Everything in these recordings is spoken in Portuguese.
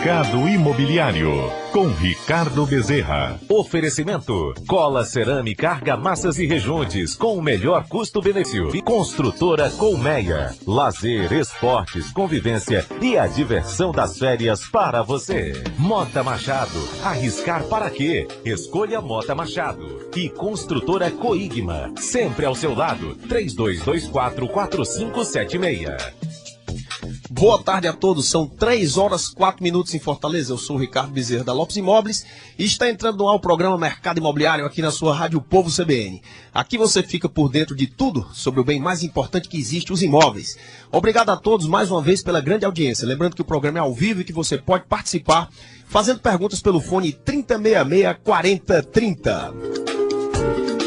Mercado Imobiliário, com Ricardo Bezerra. Oferecimento: Cola Cerâmica Argamassas e Rejuntes, com o melhor custo-benefício. E Construtora Colmeia. Lazer, esportes, convivência e a diversão das férias para você. Mota Machado. Arriscar para quê? Escolha Mota Machado. E Construtora Coigma. Sempre ao seu lado. 3224-4576. Boa tarde a todos, são 3 horas 4 minutos em Fortaleza. Eu sou o Ricardo Bezerra da Lopes Imóveis e está entrando no ar o programa Mercado Imobiliário aqui na sua Rádio Povo CBN. Aqui você fica por dentro de tudo sobre o bem mais importante que existe, os imóveis. Obrigado a todos mais uma vez pela grande audiência. Lembrando que o programa é ao vivo e que você pode participar fazendo perguntas pelo fone 3066-4030.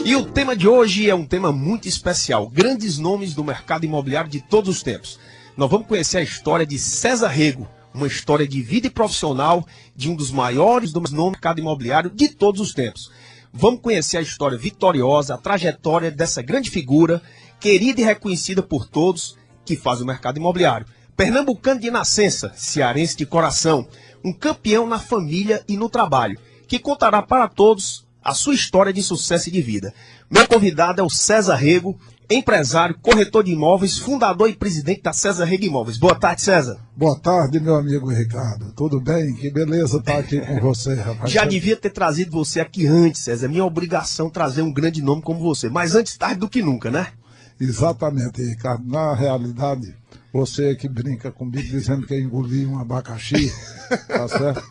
E o tema de hoje é um tema muito especial, grandes nomes do mercado imobiliário de todos os tempos. Nós vamos conhecer a história de César Rego, uma história de vida e profissional de um dos maiores nomes do mercado imobiliário de todos os tempos. Vamos conhecer a história vitoriosa, a trajetória dessa grande figura, querida e reconhecida por todos, que faz o mercado imobiliário. Pernambucano de nascença, cearense de coração, um campeão na família e no trabalho, que contará para todos a sua história de sucesso e de vida. Meu convidado é o César Rego, empresário, corretor de imóveis, fundador e presidente da César Rego Imóveis. Boa tarde, César. Boa tarde, meu amigo Ricardo. Tudo bem? Que beleza estar aqui com você, rapaz. Já devia ter trazido você aqui antes, César. É minha obrigação trazer um grande nome como você. Mas antes tarde do que nunca, né? Exatamente, Ricardo. Na realidade, você que brinca comigo dizendo que eu engoli um abacaxi, tá certo?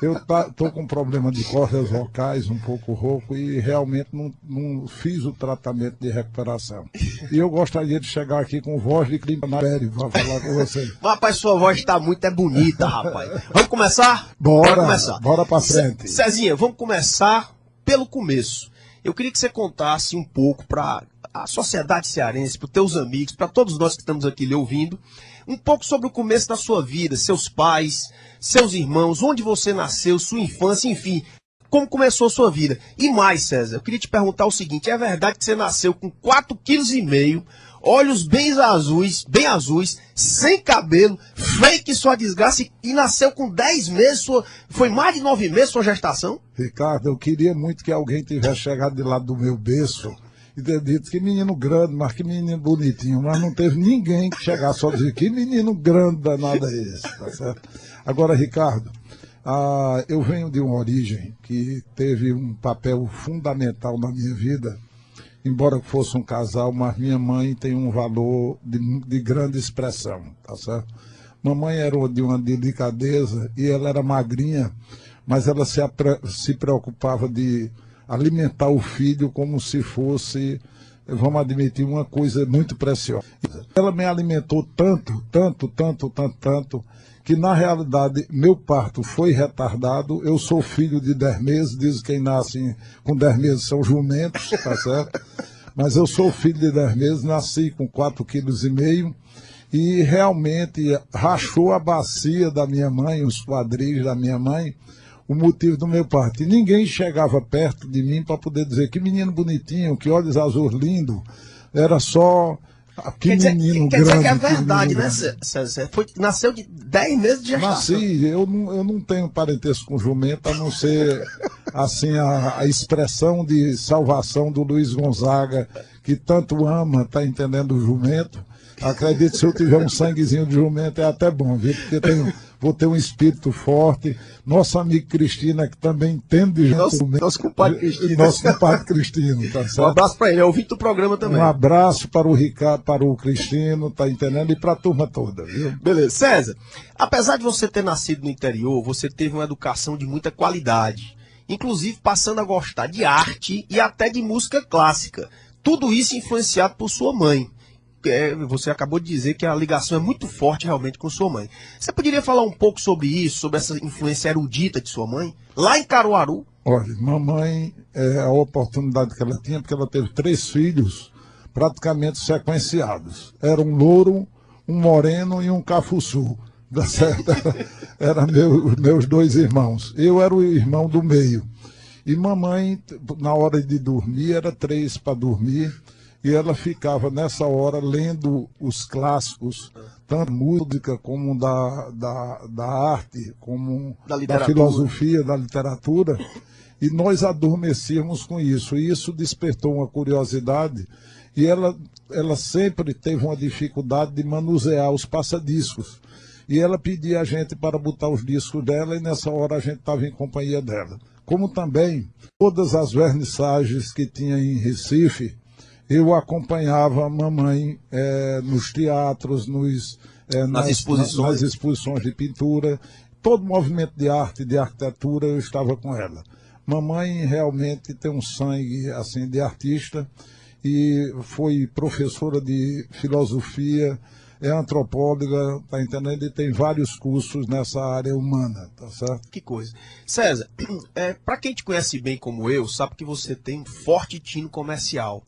Eu tô com problema de cordas vocais, um pouco rouco, e realmente não fiz o tratamento de recuperação. E eu gostaria de chegar aqui com voz de Climanério para falar com você. Rapaz, sua voz está muito bonita, rapaz. Vamos começar? Bora começar. Bora para frente. Cezinha, vamos começar pelo começo. Eu queria que você contasse um pouco para a sociedade cearense, para os teus amigos, para todos nós que estamos aqui lhe ouvindo, um pouco sobre o começo da sua vida, seus pais, seus irmãos, onde você nasceu, sua infância, enfim, como começou a sua vida. E mais, César, eu queria te perguntar o seguinte, é verdade que você nasceu com 4,5 kg, olhos bem azuis, sem cabelo, fake sua desgraça e nasceu com 10 meses, foi mais de 9 meses sua gestação? Ricardo, eu queria muito que alguém tivesse chegado de lado do meu berço e ter dito que menino grande, mas que menino bonitinho, mas não teve ninguém que chegasse só dizer que menino grande danado é esse, tá certo? Agora, Ricardo, eu venho de uma origem que teve um papel fundamental na minha vida, embora fosse um casal, mas minha mãe tem um valor de grande expressão, tá certo? Mamãe era de uma delicadeza e ela era magrinha, mas ela se preocupava de alimentar o filho como se fosse, vamos admitir, uma coisa muito preciosa. Ela me alimentou tanto, que na realidade meu parto foi retardado. Eu sou filho de 10 meses, diz quem nasce com 10 meses são jumentos, tá certo? Mas eu sou filho de 10 meses, nasci com 4,5 kg e realmente rachou a bacia da minha mãe, os quadris da minha mãe, o motivo do meu parto. E ninguém chegava perto de mim para poder dizer que menino bonitinho, que olhos azuis lindo. Era só que menino grande. Quer dizer que é verdade, né, César? Nasceu de 10 meses de gestação. Nasci, eu não tenho parentesco com jumento, a não ser assim, a expressão de salvação do Luiz Gonzaga, que tanto ama, tá entendendo, o jumento. Acredito que se eu tiver um sanguezinho de jumento é até bom, viu? Porque vou ter um espírito forte. Nossa amiga Cristina, que também entende de jumento. Nosso compadre Cristino. Nosso compadre Cristino, tá certo? Um abraço para ele, eu ouvi do programa também. Um abraço para o Ricardo, para o Cristino, tá entendendo? E para a turma toda, viu? Beleza. César, apesar de você ter nascido no interior, você teve uma educação de muita qualidade. Inclusive passando a gostar de arte e até de música clássica. Tudo isso influenciado por sua mãe. Você acabou de dizer que a ligação é muito forte realmente com sua mãe. Você poderia falar um pouco sobre isso, sobre essa influência erudita de sua mãe, lá em Caruaru? Olha, mamãe, a oportunidade que ela tinha, porque ela teve 3 filhos praticamente sequenciados. Era um louro, um moreno e um cafuçu. Tá certo? Eram meus 2 irmãos. Eu era o irmão do meio. E mamãe, na hora de dormir, era 3 para dormir. e ela ficava nessa hora lendo os clássicos, tanto música como da arte, como da filosofia, da literatura, e nós adormecíamos com isso. E isso despertou uma curiosidade, e ela sempre teve uma dificuldade de manusear os passadiscos. E ela pedia a gente para botar os discos dela, e nessa hora a gente estava em companhia dela. Como também todas as vernissagens que tinha em Recife, eu acompanhava a mamãe nos teatros, nas exposições de pintura, todo movimento de arte, de arquitetura, eu estava com ela. Mamãe realmente tem um sangue assim de artista e foi professora de filosofia, é antropóloga, tá entendendo? E tem vários cursos nessa área humana, tá certo? Que coisa. César, para quem te conhece bem como eu, sabe que você tem um forte tino comercial.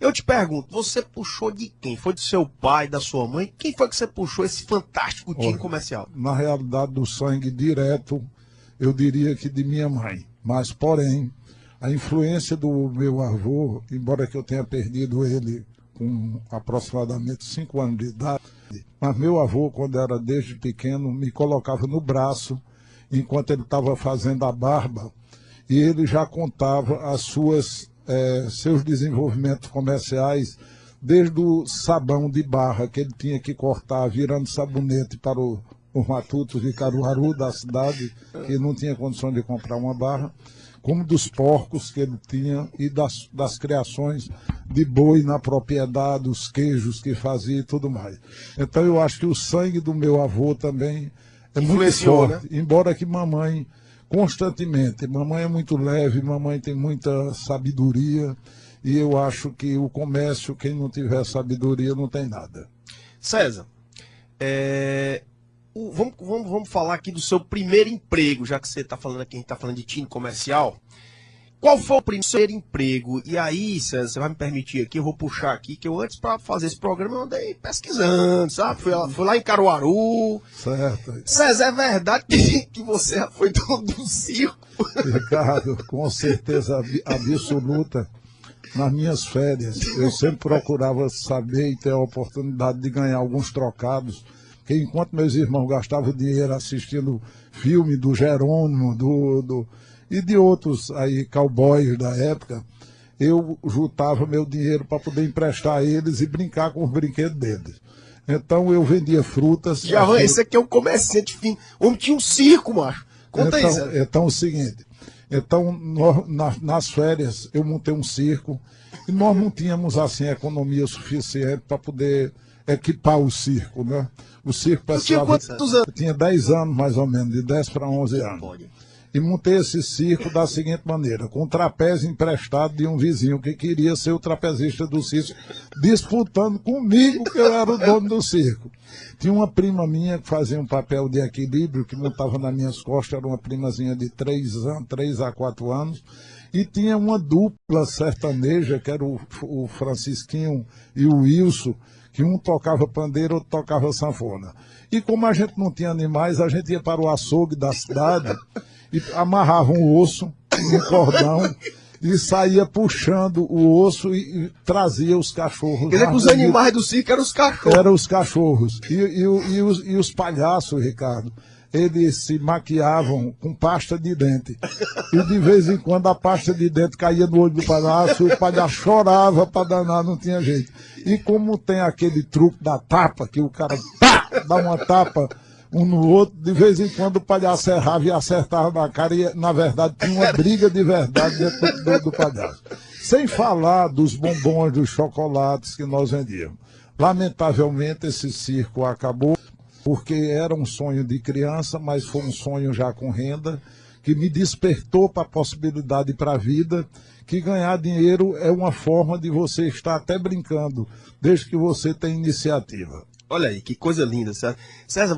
Eu te pergunto, você puxou de quem? Foi do seu pai, da sua mãe? Quem foi que você puxou esse fantástico tino comercial? Na realidade, do sangue direto, eu diria que de minha mãe. Mas, porém, a influência do meu avô, embora que eu tenha perdido ele com aproximadamente 5 anos de idade, mas meu avô, quando era desde pequeno, me colocava no braço, enquanto ele estava fazendo a barba, e ele já contava seus desenvolvimentos comerciais, desde o sabão de barra que ele tinha que cortar, virando sabonete para os matutos de Caruaru, da cidade, que não tinha condição de comprar uma barra, como dos porcos que ele tinha e das criações de boi na propriedade, os queijos que fazia e tudo mais. Então eu acho que o sangue do meu avô também é muito forte, né? Embora que mamãe, constantemente, mamãe é muito leve, mamãe tem muita sabedoria, e eu acho que o comércio, quem não tiver sabedoria, não tem nada. César, vamos falar aqui do seu primeiro emprego, já que você está falando aqui, a gente está falando de tino comercial. Qual foi o primeiro emprego? E aí, César, você vai me permitir aqui, eu vou puxar aqui, que eu antes, para fazer esse programa, eu andei pesquisando, sabe? Fui lá em Caruaru. Certo. César, é verdade que você já foi dono do circo? Ricardo, com certeza absoluta. Nas minhas férias, eu sempre procurava saber e ter a oportunidade de ganhar alguns trocados, que enquanto meus irmãos gastavam dinheiro assistindo filme do Jerônimo, e de outros aí cowboys da época, eu juntava meu dinheiro para poder emprestar a eles e brincar com os brinquedos deles. Então eu vendia frutas. Já, esse aqui é um comerciante fino. O homem tinha um circo, macho. Conta isso. Então é o seguinte, nas férias eu montei um circo e nós não tínhamos assim economia suficiente para poder equipar o circo, né? O circo precisava... Tinha quantos anos? Eu tinha 10 anos mais ou menos, de 10 para 11 anos. E montei esse circo da seguinte maneira, com um trapézio emprestado de um vizinho que queria ser o trapezista do circo, disputando comigo, que eu era o dono do circo. Tinha uma prima minha que fazia um papel de equilíbrio, que montava nas minhas costas, era uma primazinha de 3 a 4 anos, e tinha uma dupla sertaneja, que era o Francisquinho e o Wilson, que um tocava pandeiro, outro tocava sanfona. E como a gente não tinha animais, a gente ia para o açougue da cidade e amarrava um osso um cordão e saía puxando o osso e trazia os cachorros. Quer dizer que os animais do circo eram os cachorros. Eram os cachorros. E os palhaços, Ricardo, eles se maquiavam com pasta de dente. E de vez em quando a pasta de dente caía no olho do palhaço e o palhaço chorava para danar, não tinha jeito. E como tem aquele truque da tapa, que o cara dá uma tapa um no outro, de vez em quando o palhaço errava e acertava na cara e, na verdade, tinha uma briga de verdade dentro do palhaço. Sem falar dos bombons, dos chocolates que nós vendíamos. Lamentavelmente, esse circo acabou, porque era um sonho de criança, mas foi um sonho já com renda, que me despertou para a possibilidade para a vida, que ganhar dinheiro é uma forma de você estar até brincando, desde que você tenha iniciativa. Olha aí, que coisa linda, César. César,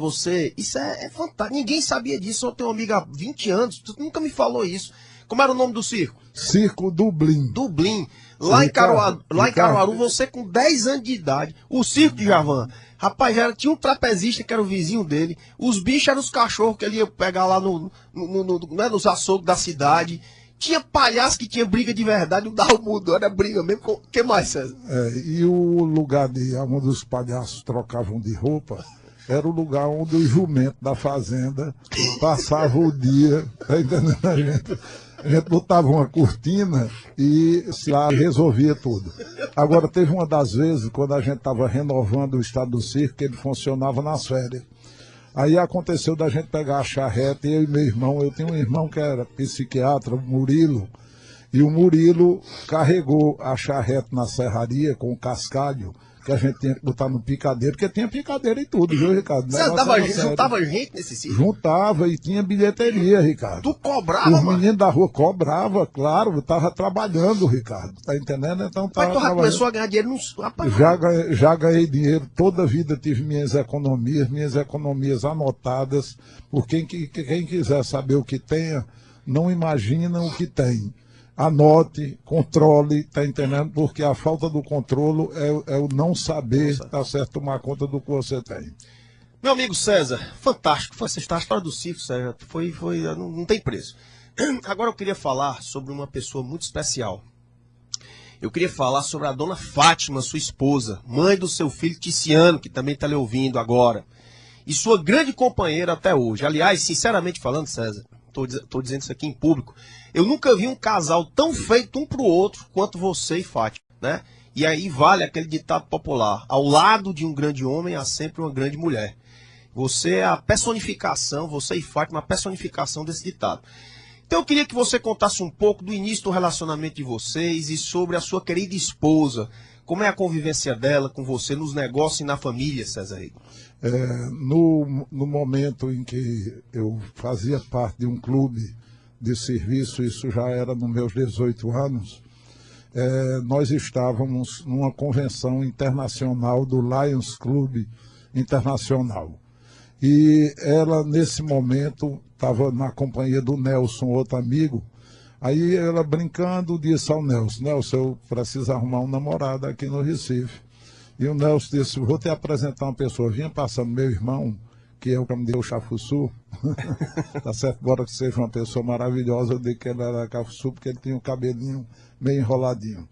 isso é fantástico. Ninguém sabia disso. Eu tenho uma amiga há 20 anos, tu nunca me falou isso. Como era o nome do circo? Circo Dublin. Dublin. Lá em Caruaru, você com 10 anos de idade, o circo de Javan. Rapaz, tinha um trapezista que era o vizinho dele. Os bichos eram os cachorros que ele ia pegar lá nos açougues da cidade. Tinha palhaço que tinha briga de verdade, o Dalmo mudou, era briga mesmo. O que mais, César? E o lugar onde os palhaços trocavam de roupa era o lugar onde o jumento da fazenda passava o dia, tá entendendo? A gente botava uma cortina e lá resolvia tudo. Agora, teve uma das vezes, quando a gente estava renovando o estado do circo, que ele funcionava nas férias. Aí aconteceu da gente pegar a charreta, eu e meu irmão, eu tinha um irmão que era psiquiatra, o Murilo, e o Murilo carregou a charreta na serraria com o cascalho, que a gente tinha que botar no picadeiro, porque tinha picadeiro e tudo, viu, Ricardo? Você juntava gente nesse sítio? Juntava e tinha bilheteria, Ricardo. Tu cobrava, Os mano? meninos da rua cobrava, claro, eu tava trabalhando, Ricardo, tá entendendo? Então Mas tu já trabalhando. começou a ganhar dinheiro no... Rapaz, Já ganhei dinheiro, toda a vida tive minhas economias anotadas, por quem quiser saber o que tenha, não imagina o que tem. Anote, controle, tá entendendo? Porque a falta do controle é o não saber, tá certo, tomar conta do que você tem. Meu amigo César, fantástico, foi essa história do circo, César, não tem preço. Agora eu queria falar sobre uma pessoa muito especial. Eu queria falar sobre a dona Fátima, sua esposa, mãe do seu filho Ticiano, que também está lhe ouvindo agora, e sua grande companheira até hoje. Aliás, sinceramente falando, César, estou dizendo isso aqui em público, eu nunca vi um casal tão feito um para o outro quanto você e Fátima, né? E aí vale aquele ditado popular: ao lado de um grande homem há sempre uma grande mulher. Você é a personificação, você e Fátima, a personificação desse ditado. Então eu queria que você contasse um pouco do início do relacionamento de vocês e sobre a sua querida esposa. Como é a convivência dela com você nos negócios e na família, César Rego? No momento em que eu fazia parte de um clube de serviço, isso já era nos meus 18 anos, nós estávamos numa convenção internacional do Lions Club Internacional. E ela, nesse momento, estava na companhia do Nelson, outro amigo. Aí ela brincando disse ao Nelson: Nelson, eu preciso arrumar um namorado aqui no Recife. E o Nelson disse: vou te apresentar uma pessoa. Vinha passando meu irmão, que é o que me deu o Chafuçu. Tá certo? Embora que seja uma pessoa maravilhosa, eu digo que ele era Chafuçu porque ele tinha o cabelinho meio enroladinho.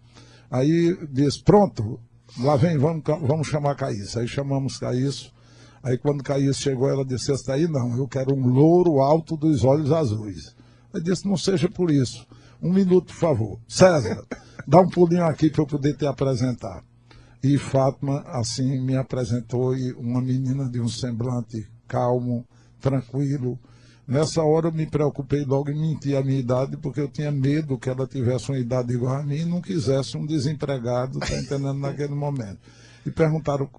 Aí disse: pronto, lá vem, vamos chamar Caísso. Aí chamamos Caísso. Aí quando Caísso chegou, ela disse: esse daí não, eu quero um louro alto dos olhos azuis. Eu disse: não seja por isso. Um minuto, por favor. César, dá um pulinho aqui para eu poder te apresentar. E Fátima, assim, me apresentou, e uma menina de um semblante calmo, tranquilo. Nessa hora eu me preocupei logo em mentir a minha idade, porque eu tinha medo que ela tivesse uma idade igual a mim e não quisesse um desempregado, tá entendendo, naquele momento. E perguntaram,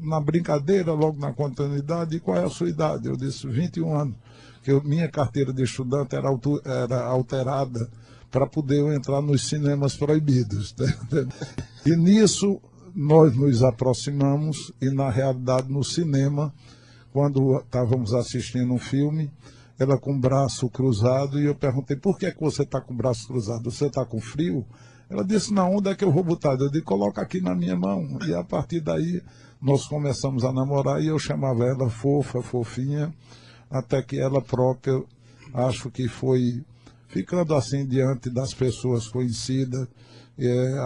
na brincadeira, logo na continuidade: qual é a sua idade? Eu disse: 21 anos. Que minha carteira de estudante era alterada para poder eu entrar nos cinemas proibidos. Tá? E nisso nós nos aproximamos, e na realidade no cinema, quando estávamos assistindo um filme, ela com o braço cruzado, e eu perguntei: por que você está com o braço cruzado? Você está com frio? Ela disse: não, onde é que eu vou botar? Eu disse: coloca aqui na minha mão. E a partir daí nós começamos a namorar, e eu chamava ela fofa, fofinha, até que ela própria, acho que foi ficando assim diante das pessoas conhecidas,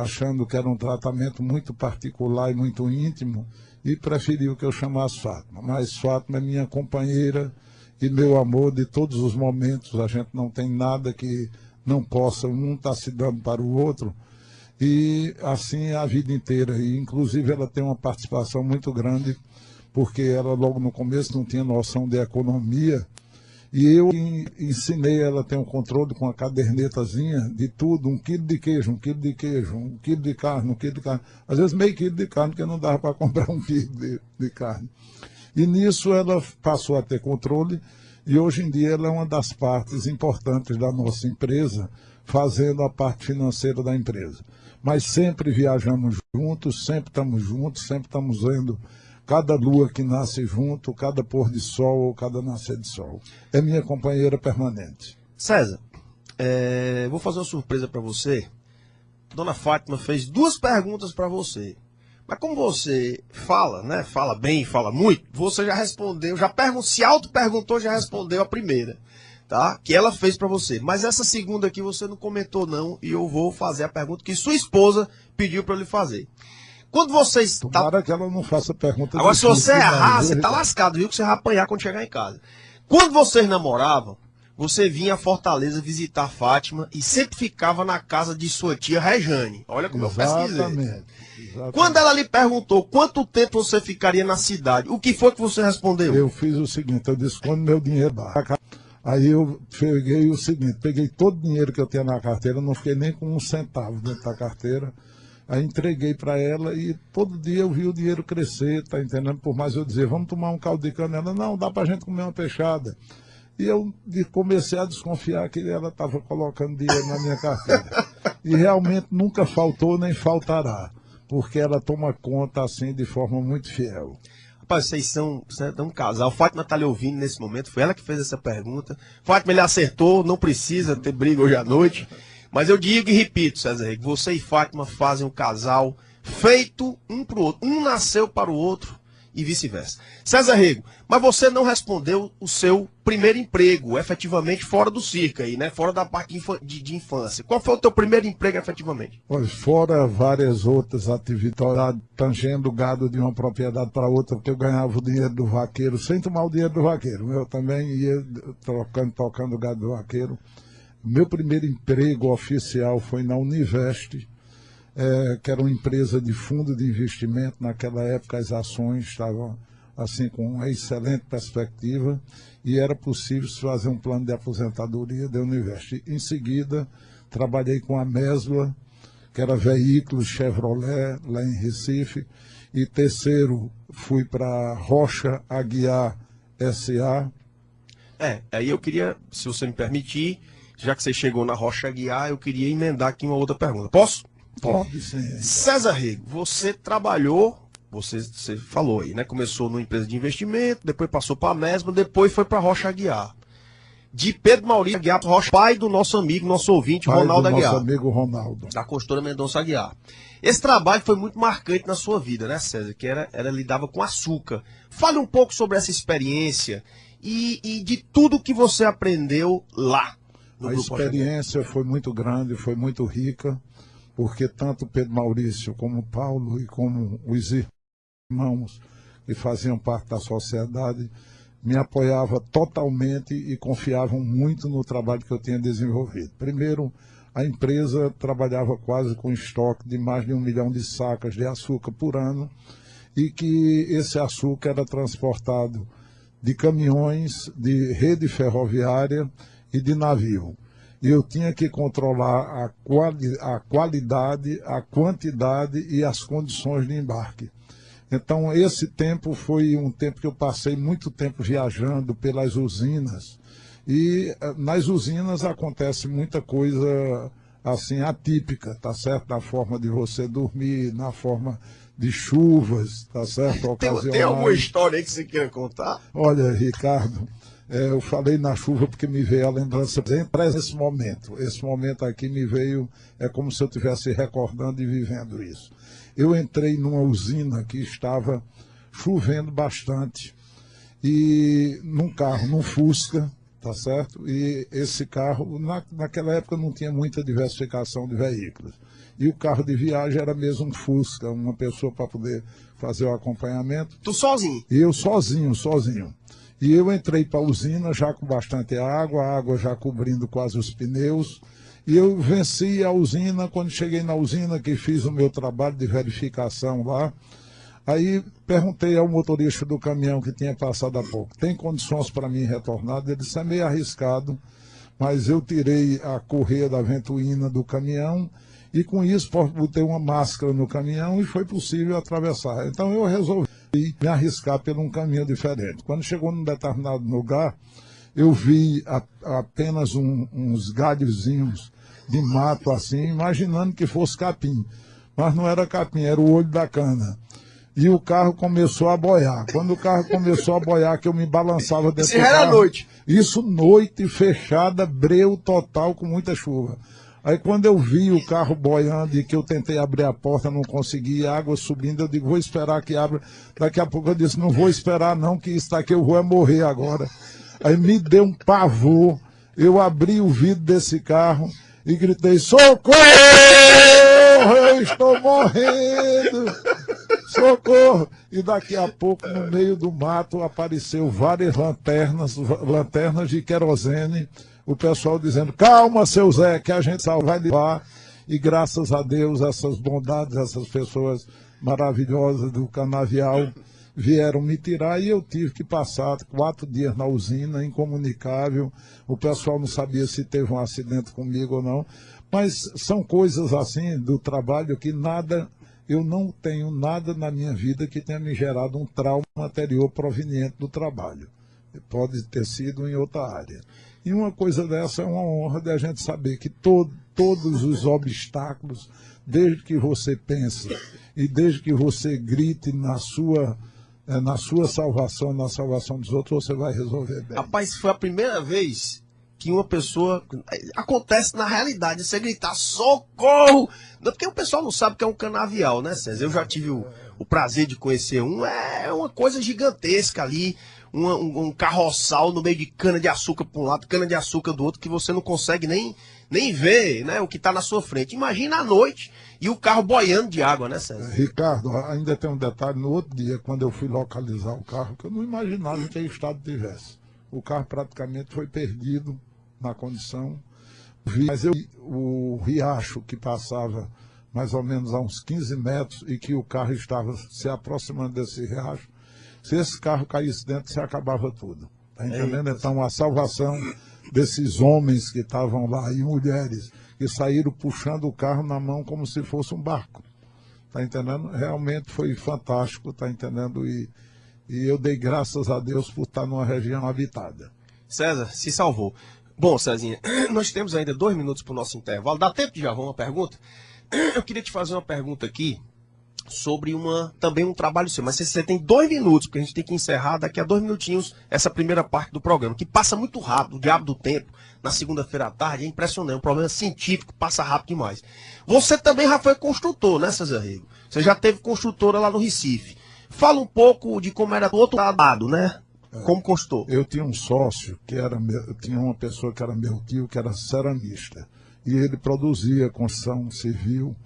achando que era um tratamento muito particular e muito íntimo, e preferiu que eu chamasse Fátima. Mas Fátima é minha companheira e meu amor de todos os momentos. A gente não tem nada que não possa, um está se dando para o outro, e assim é a vida inteira. E inclusive ela tem uma participação muito grande, porque ela logo no começo não tinha noção de economia, e eu ensinei ela a ter um controle com a cadernetazinha de tudo: 1 quilo de queijo, 1 quilo de queijo, 1 quilo de carne, 1 quilo de carne, às vezes meio quilo de carne, porque não dava para comprar 1 quilo de carne. E nisso ela passou a ter controle, e hoje em dia ela é uma das partes importantes da nossa empresa, fazendo a parte financeira da empresa. Mas sempre viajamos juntos, sempre estamos vendo cada lua que nasce junto, cada pôr de sol ou cada nascer de sol. É minha companheira permanente. César, vou fazer uma surpresa para você. Dona Fátima fez 2 perguntas para você. Mas como você fala, né? Fala bem, fala muito, você já respondeu, se auto-perguntou, já respondeu a primeira. tá? Que ela fez pra você. Mas essa segunda aqui você não comentou não, e eu vou fazer a pergunta que sua esposa pediu pra eu lhe fazer. Quando você está... Tomara que ela não faça pergunta Agora, se você difícil, errar, não, você viu, tá Ricardo? lascado, viu? Que você vai apanhar quando chegar em casa. Quando vocês namoravam, você vinha a Fortaleza visitar Fátima e sempre ficava na casa de sua tia Rejane. Olha como eu pesquisei. Exatamente. Quando ela lhe perguntou quanto tempo você ficaria na cidade, o que foi que você respondeu? Eu fiz o seguinte, eu disse, quando meu dinheiro dá. Aí eu peguei o seguinte, peguei todo o dinheiro que eu tinha na carteira, não fiquei nem com um centavo dentro da carteira. Aí entreguei para ela e todo dia eu vi o dinheiro crescer, tá entendendo? Por mais eu dizer, vamos tomar um caldo de cana. Ela, não, dá pra gente comer uma peixada. E eu comecei a desconfiar que ela estava colocando dinheiro na minha carteira. E realmente nunca faltou nem faltará, porque ela toma conta assim de forma muito fiel. Rapaz, vocês são um casal. Fátima tá lhe ouvindo nesse momento, foi ela que fez essa pergunta. Fátima, ele acertou, não precisa ter briga hoje à noite. Mas eu digo e repito, César Rego, você e Fátima fazem um casal feito um pro outro. Um nasceu para o outro e vice-versa. César Rego, mas você não respondeu o seu primeiro emprego, efetivamente, fora do circo aí, né? Fora da parte de infância. Qual foi o teu primeiro emprego, efetivamente? Olha, fora várias outras atividades, tangendo gado de uma propriedade para outra, porque eu ganhava o dinheiro do vaqueiro, sem tomar o dinheiro do vaqueiro. Eu também ia tocando o gado do vaqueiro. Meu primeiro emprego oficial foi na Univest, que era uma empresa de fundo de investimento. Naquela época as ações estavam assim com uma excelente perspectiva e era possível se fazer um plano de aposentadoria da Univest. Em seguida, trabalhei com a Mesbla, que era veículos Chevrolet lá em Recife. E terceiro, fui para Rocha Aguiar S.A. Aí eu queria, se você me permitir, já que você chegou na Rocha Aguiar, eu queria emendar aqui uma outra pergunta. Posso? Pode sim. César Rego, você trabalhou, você falou aí, né? Começou numa empresa de investimento, depois passou para a Mesma, depois foi para Rocha Aguiar. De Pedro Maurício Aguiar Rocha, pai do nosso amigo, nosso ouvinte, Pai Ronaldo do Aguiar. Nosso amigo Ronaldo. Da construtora Mendonça Aguiar. Esse trabalho foi muito marcante na sua vida, né, César? Que era lidava com açúcar. Fale um pouco sobre essa experiência e de tudo que você aprendeu lá. A experiência foi muito grande, foi muito rica, porque tanto Pedro Maurício como Paulo e como os irmãos que faziam parte da sociedade me apoiavam totalmente e confiavam muito no trabalho que eu tinha desenvolvido. Primeiro, a empresa trabalhava quase com estoque de mais de 1 milhão de sacas de açúcar por ano e que esse açúcar era transportado de caminhões, de rede ferroviária e de navio. E eu tinha que controlar a qualidade, a quantidade e as condições de embarque. Então, esse tempo foi um tempo que eu passei muito tempo viajando pelas usinas. E nas usinas acontece muita coisa assim atípica, tá certo? Na forma de você dormir, na forma de chuvas, tá certo? Tem alguma história aí que você queira contar? Olha, Ricardo, eu falei na chuva porque me veio a lembrança para esse momento. Esse momento aqui me veio, é como se eu estivesse recordando e vivendo isso. Eu entrei numa usina que estava chovendo bastante e num carro, num Fusca, tá certo? E esse carro, naquela época não tinha muita diversificação de veículos. E o carro de viagem era mesmo um Fusca, uma pessoa para poder fazer o acompanhamento. Tu sozinho? E eu sozinho. E eu entrei para a usina já com bastante água, a água já cobrindo quase os pneus. E eu venci a usina. Quando cheguei na usina, que fiz o meu trabalho de verificação lá, aí perguntei ao motorista do caminhão que tinha passado há pouco, tem condições para mim retornar? Ele disse, é meio arriscado, mas eu tirei a correia da ventoína do caminhão e com isso botei uma máscara no caminhão e foi possível atravessar. Então eu resolvi me arriscar por um caminho diferente. Quando chegou num determinado lugar, eu vi apenas uns galhozinhos de mato assim, imaginando que fosse capim. Mas não era capim, era o olho da cana. E o carro começou a boiar. Quando o carro começou a boiar, que eu me balançava dentro do carro. Isso era noite? Isso, noite, fechada, breu total, com muita chuva. Aí quando eu vi o carro boiando e que eu tentei abrir a porta, não consegui, água subindo, eu digo, vou esperar que abra. Daqui a pouco eu disse, não vou esperar não, que isso daqui eu vou morrer agora. Aí me deu um pavor, eu abri o vidro desse carro e gritei, socorro, eu estou morrendo, socorro. E daqui a pouco, no meio do mato, apareceu várias lanternas de querosene, o pessoal dizendo, calma, seu Zé, que a gente vai levar. E graças a Deus, essas bondades, essas pessoas maravilhosas do canavial vieram me tirar e eu tive que passar 4 dias na usina, incomunicável. O pessoal não sabia se teve um acidente comigo ou não. Mas são coisas assim do trabalho que nada, eu não tenho nada na minha vida que tenha me gerado um trauma anterior proveniente do trabalho. Pode ter sido em outra área. E uma coisa dessa é uma honra de a gente saber que todos os obstáculos, desde que você pense e desde que você grite na sua salvação, na salvação dos outros, você vai resolver bem. Rapaz, foi a primeira vez que uma pessoa... Acontece na realidade, você gritar socorro! Não, porque o pessoal não sabe que é um canavial, né, César? Eu já tive o prazer de conhecer um. É uma coisa gigantesca ali. Um carroçal no meio de cana-de-açúcar para um lado, cana-de-açúcar do outro, que você não consegue nem ver, né, o que está na sua frente. Imagina à noite e o carro boiando de água, né, César? Ricardo, ainda tem um detalhe. No outro dia, quando eu fui localizar o carro, que eu não imaginava em que estado tivesse. O carro praticamente foi perdido na condição. Mas o riacho que passava mais ou menos a uns 15 metros e que o carro estava se aproximando desse riacho, se esse carro caísse dentro, se acabava tudo. Está entendendo? Então, a salvação desses homens que estavam lá e mulheres que saíram puxando o carro na mão como se fosse um barco. Está entendendo? Realmente foi fantástico, está entendendo? E eu dei graças a Deus por estar numa região habitada. César, se salvou. Bom, Cezinha, nós temos ainda 2 minutos para o nosso intervalo. Dá tempo de já uma pergunta? Eu queria te fazer uma pergunta aqui sobre também um trabalho seu, mas você tem 2 minutos, porque a gente tem que encerrar daqui a 2 minutinhos essa primeira parte do programa, que passa muito rápido, o diabo do tempo, na segunda-feira à tarde, é impressionante, um problema científico, passa rápido demais. Você também já foi construtor, né, César Rego? Você já teve construtora lá no Recife. Fala um pouco de como era do outro lado, né? Como construtor. Eu tinha um sócio, eu tinha uma pessoa que era meu tio, que era ceramista, e ele produzia construção civil,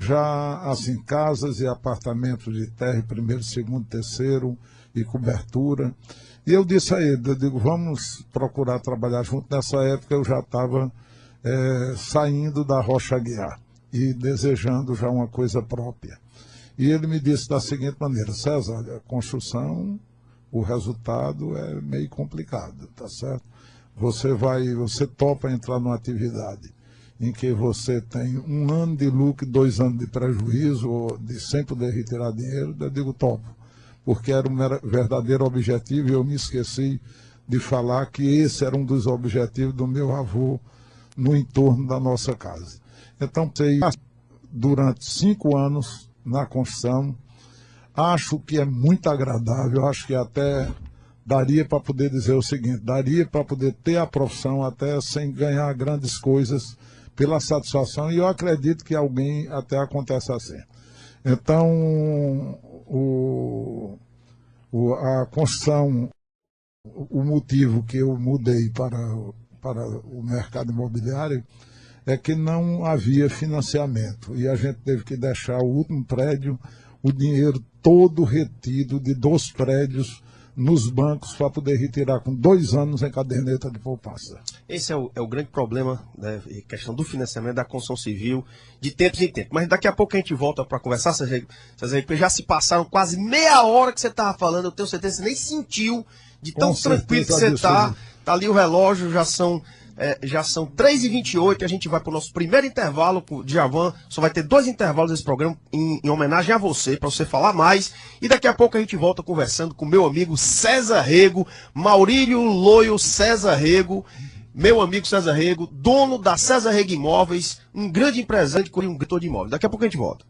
já assim, casas e apartamentos de térreo, primeiro, segundo, terceiro e cobertura. E eu disse a ele, eu digo, vamos procurar trabalhar junto. Nessa época eu já estava saindo da Rocha Aguiar e desejando já uma coisa própria. E ele me disse da seguinte maneira, César, a construção, o resultado é meio complicado, tá certo? Você topa entrar numa atividade em que você tem 1 ano de lucro e 2 anos de prejuízo, ou de sem poder retirar dinheiro, eu digo topo, porque era um verdadeiro objetivo e eu me esqueci de falar que esse era um dos objetivos do meu avô no entorno da nossa casa. Então, durante 5 anos na construção, acho que é muito agradável, acho que até daria para poder dizer o seguinte, daria para poder ter a profissão até sem ganhar grandes coisas, pela satisfação, e eu acredito que alguém até acontece assim. Então, a construção, o motivo que eu mudei para o mercado imobiliário é que não havia financiamento, e a gente teve que deixar o último prédio, o dinheiro todo retido de 2 prédios nos bancos para poder retirar com 2 anos em caderneta de poupança. Esse é o grande problema, né, questão do financiamento da construção civil, de tempos em tempos. Mas daqui a pouco a gente volta para conversar, César, porque já se passaram quase meia hora que você estava falando, eu tenho certeza que você nem sentiu de tão tranquilo que você está. Está ali o relógio, já são 3h28, a gente vai para o nosso primeiro intervalo com o Djavan. Só vai ter 2 intervalos desse programa em homenagem a você, para você falar mais. E daqui a pouco a gente volta conversando com meu amigo César Rego, Maurílio Loio César Rego, meu amigo César Rego, dono da César Rego Imóveis, um grande empresário e um corretor de imóveis. Daqui a pouco a gente volta.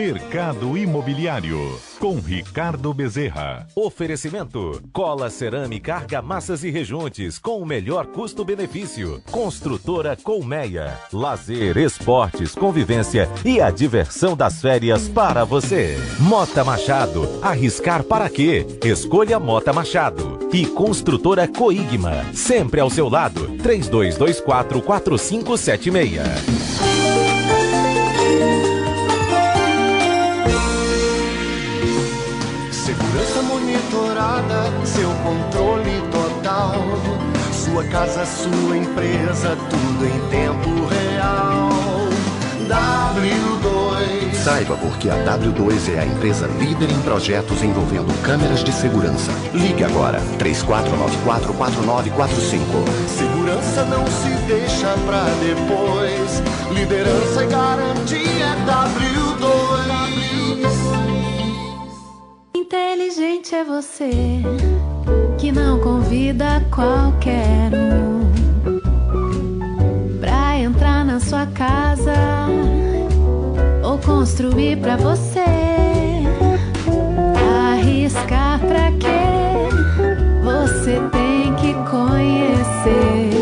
Mercado Imobiliário, com Ricardo Bezerra. Oferecimento: Cola Cerâmica Argamassas e Rejuntes, com o melhor custo-benefício. Construtora Colmeia. Lazer, esportes, convivência e a diversão das férias para você. Mota Machado. Arriscar para quê? Escolha Mota Machado. E Construtora Coigma. Sempre ao seu lado. 3224-4576. Segurança monitorada, seu controle total. Sua casa, sua empresa, tudo em tempo real. W2. Saiba porque a W2 é a empresa líder em projetos envolvendo câmeras de segurança. Ligue agora, 3494-4945. Segurança não se deixa pra depois. Liderança e garantia é W2. Inteligente é você, que não convida qualquer um pra entrar na sua casa ou construir pra você. Arriscar pra quê? Você tem que conhecer.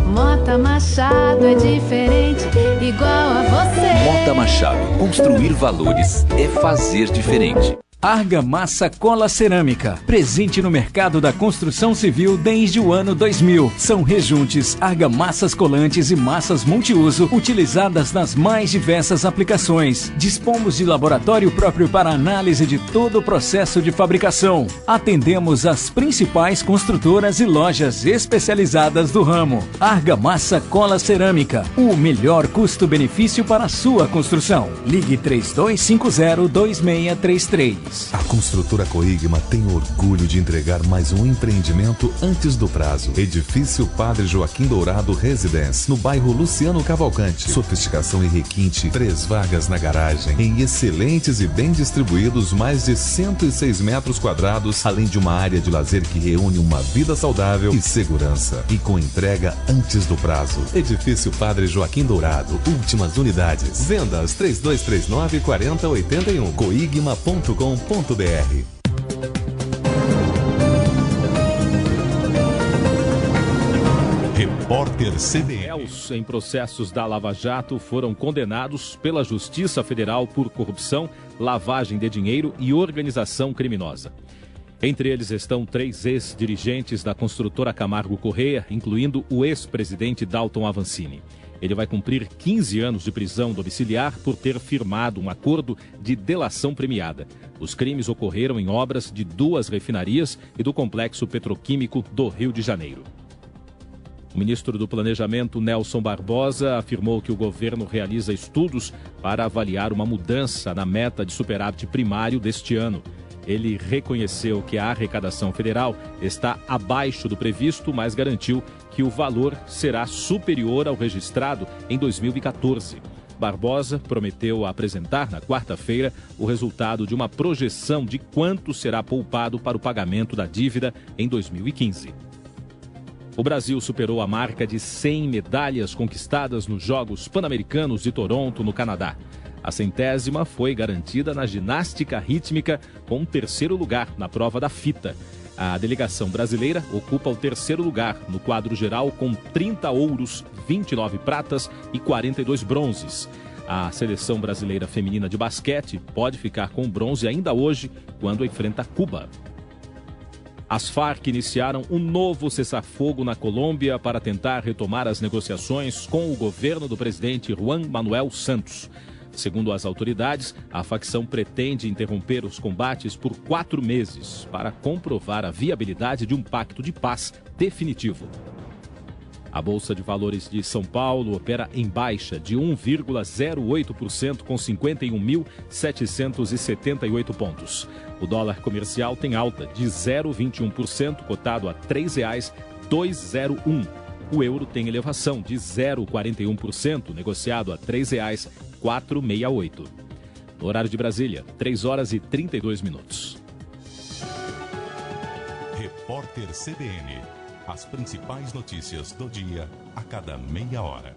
Mota Machado é diferente, igual a você. Mota Machado, construir valores é fazer diferente. Argamassa Cola Cerâmica, presente no mercado da construção civil desde o ano 2000. São rejuntes, argamassas colantes e massas multiuso utilizadas nas mais diversas aplicações. Dispomos de laboratório próprio para análise de todo o processo de fabricação. Atendemos as principais construtoras e lojas especializadas do ramo. Argamassa Cola Cerâmica, o melhor custo-benefício para a sua construção. Ligue 3250-2633. A construtora Coigma tem orgulho de entregar mais um empreendimento antes do prazo. Edifício Padre Joaquim Dourado Residence, no bairro Luciano Cavalcante. Sofisticação e requinte, 3 vagas na garagem, em excelentes e bem distribuídos mais de 106 metros quadrados, além de uma área de lazer que reúne uma vida saudável e segurança. E com entrega antes do prazo. Edifício Padre Joaquim Dourado, últimas unidades. Vendas 3239-4081. coigma.com.br. Repórter CBN. Réus em processos da Lava Jato foram condenados pela Justiça Federal por corrupção, lavagem de dinheiro e organização criminosa. Entre eles estão 3 ex-dirigentes da construtora Camargo Corrêa, incluindo o ex-presidente Dalton Avancini. Ele vai cumprir 15 anos de prisão domiciliar por ter firmado um acordo de delação premiada. Os crimes ocorreram em obras de 2 refinarias e do complexo petroquímico do Rio de Janeiro. O ministro do Planejamento, Nelson Barbosa, afirmou que o governo realiza estudos para avaliar uma mudança na meta de superávit primário deste ano. Ele reconheceu que a arrecadação federal está abaixo do previsto, mas garantiu que o valor será superior ao registrado em 2014. Barbosa prometeu apresentar na quarta-feira o resultado de uma projeção de quanto será poupado para o pagamento da dívida em 2015. O Brasil superou a marca de 100 medalhas conquistadas nos Jogos Pan-Americanos de Toronto, no Canadá. A 100ª foi garantida na ginástica rítmica, com o 3º lugar na prova da fita. A delegação brasileira ocupa o 3º lugar no quadro geral, com 30 ouros, 29 pratas e 42 bronzes. A seleção brasileira feminina de basquete pode ficar com bronze ainda hoje, quando enfrenta Cuba. As Farc iniciaram um novo cessar-fogo na Colômbia para tentar retomar as negociações com o governo do presidente Juan Manuel Santos. Segundo as autoridades, a facção pretende interromper os combates por 4 meses para comprovar a viabilidade de um pacto de paz definitivo. A Bolsa de Valores de São Paulo opera em baixa de 1,08% com 51.778 pontos. O dólar comercial tem alta de 0,21%, cotado a R$ 3,201. O euro tem elevação de 0,41%, negociado a R$ 3,468. No horário de Brasília, 3h32. Repórter CBN. As principais notícias do dia a cada meia hora.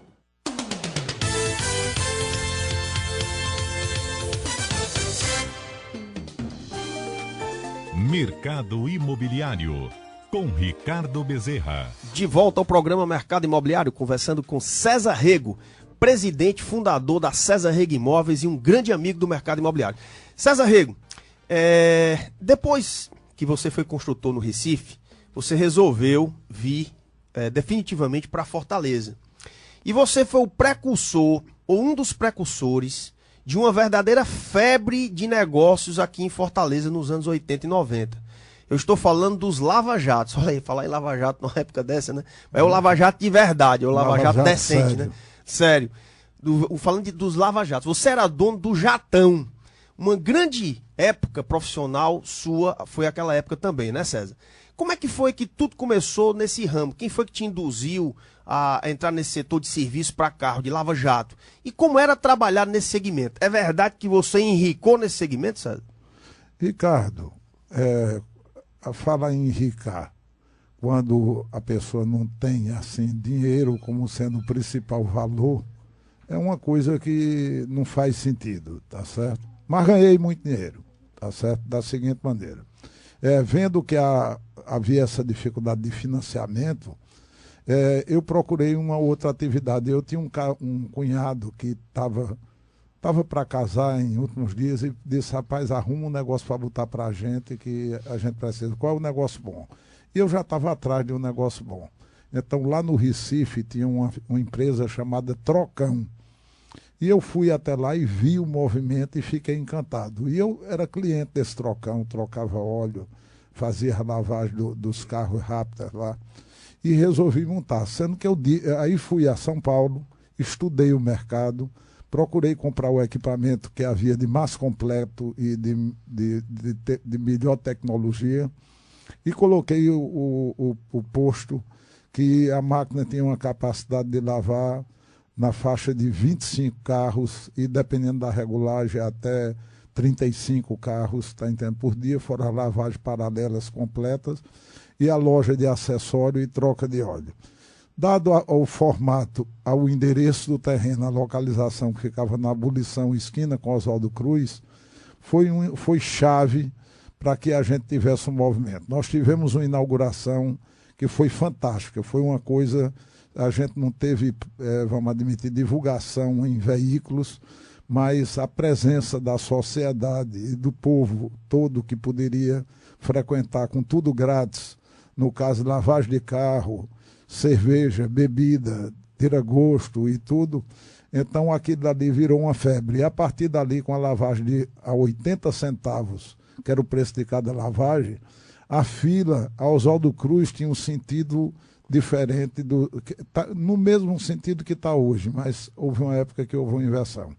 Mercado Imobiliário, com Ricardo Bezerra. De volta ao programa Mercado Imobiliário, conversando com César Rego, presidente, fundador da César Rego Imóveis e um grande amigo do mercado imobiliário. César Rego, depois que você foi construtor no Recife, você resolveu vir definitivamente para Fortaleza. E você foi o precursor, ou um dos precursores, de uma verdadeira febre de negócios aqui em Fortaleza nos anos 80 e 90. Eu estou falando dos lava-jatos. Olha aí, falar em lava-jato numa época dessa, né? É o lava-jato de verdade, é o lava-jato decente, sério, né? Sério. Falando dos lava-jatos. Você era dono do Jatão. Uma grande época profissional sua foi aquela época também, né, César? Como é que foi que tudo começou nesse ramo? Quem foi que te induziu a entrar nesse setor de serviço para carro, de lava-jato? E como era trabalhar nesse segmento? É verdade que você enricou nesse segmento, César? Ricardo, a falar em enricar, quando a pessoa não tem assim dinheiro como sendo o principal valor, é uma coisa que não faz sentido, tá certo? Mas ganhei muito dinheiro, tá certo? Da seguinte maneira. Vendo que havia essa dificuldade de financiamento, eu procurei uma outra atividade. Eu tinha um cunhado que estava para casar em últimos dias e disse, rapaz, arruma um negócio para botar para a gente que a gente precisa. Qual é o negócio bom? E eu já estava atrás de um negócio bom. Então, lá no Recife, tinha uma empresa chamada Trocão. E eu fui até lá e vi o movimento e fiquei encantado. E eu era cliente desse Trocão, trocava óleo, fazia a lavagem dos carros rápidos lá. E resolvi montar. Sendo que aí fui a São Paulo, estudei o mercado, procurei comprar o equipamento que havia de mais completo e de melhor tecnologia. E coloquei o posto que a máquina tinha uma capacidade de lavar na faixa de 25 carros e, dependendo da regulagem, até 35 carros, tá entendendo, por dia, fora as lavagens paralelas completas, e a loja de acessório e troca de óleo. Dado ao formato, ao endereço do terreno, a localização que ficava na Abolição, esquina com Oswaldo Cruz, foi chave para que a gente tivesse um movimento. Nós tivemos uma inauguração que foi fantástica, foi uma coisa... A gente não teve, vamos admitir, divulgação em veículos, mas a presença da sociedade e do povo todo que poderia frequentar com tudo grátis, no caso, lavagem de carro, cerveja, bebida, tira-gosto e tudo. Então aquilo dali virou uma febre. E a partir dali, com a lavagem a 80 centavos, que era o preço de cada lavagem, a fila a Oswaldo Cruz tinha um sentido diferente, no mesmo sentido que está hoje, mas houve uma época que houve uma inversão.